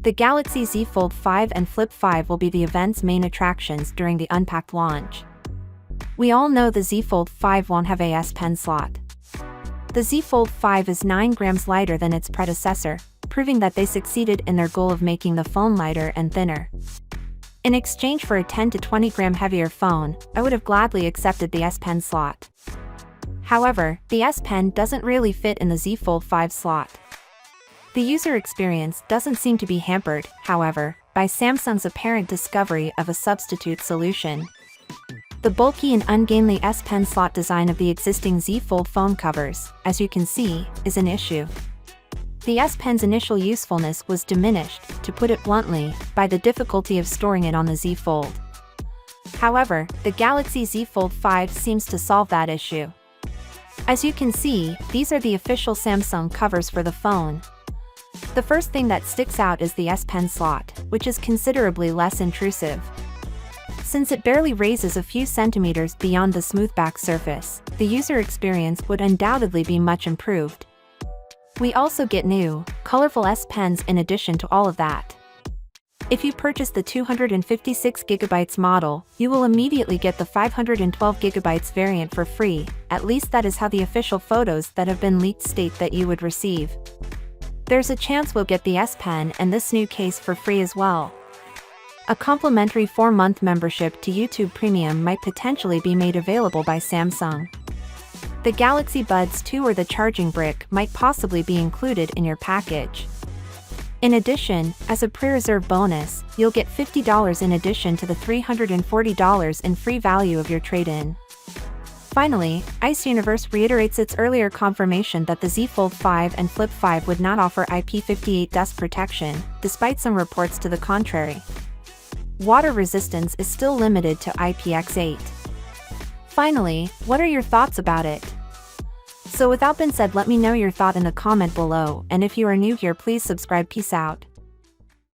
The Galaxy Z Fold 5 and Flip 5 will be the event's main attractions during the unpacked launch. We all know the Z Fold 5 won't have a S Pen slot. The Z Fold 5 is 9 grams lighter than its predecessor, proving that they succeeded in their goal of making the phone lighter and thinner. In exchange for a 10 to 20 gram heavier phone, I would have gladly accepted the S Pen slot. However, the S Pen doesn't really fit in the Z Fold 5 slot. The user experience doesn't seem to be hampered, however, by Samsung's apparent discovery of a substitute solution. The bulky and ungainly S Pen slot design of the existing Z Fold phone covers, as you can see, is an issue. The S Pen's initial usefulness was diminished, to put it bluntly, by the difficulty of storing it on the Z Fold. However, the Galaxy Z Fold 5 seems to solve that issue. As you can see, these are the official Samsung covers for the phone. The first thing that sticks out is the S Pen slot, which is considerably less intrusive. Since it barely raises a few centimeters beyond the smoothback surface, the user experience would undoubtedly be much improved. We also get new, colorful S Pens in addition to all of that. If you purchase the 256GB model, you will immediately get the 512GB variant for free, at least that is how the official photos that have been leaked state that you would receive. There's a chance we'll get the S Pen and this new case for free as well. A complimentary 4-month membership to YouTube Premium might potentially be made available by Samsung. The Galaxy Buds 2 or the charging brick might possibly be included in your package. In addition, as a pre-reserve bonus, you'll get $50 in addition to the $340 in free value of your trade-in. Finally, Ice Universe reiterates its earlier confirmation that the Z Fold 5 and Flip 5 would not offer IP58 dust protection, despite some reports to the contrary. Water resistance is still limited to IPX8. Finally, what are your thoughts about it? So with that being said, let me know your thought in the comment below, and if you are new here, please subscribe. Peace out.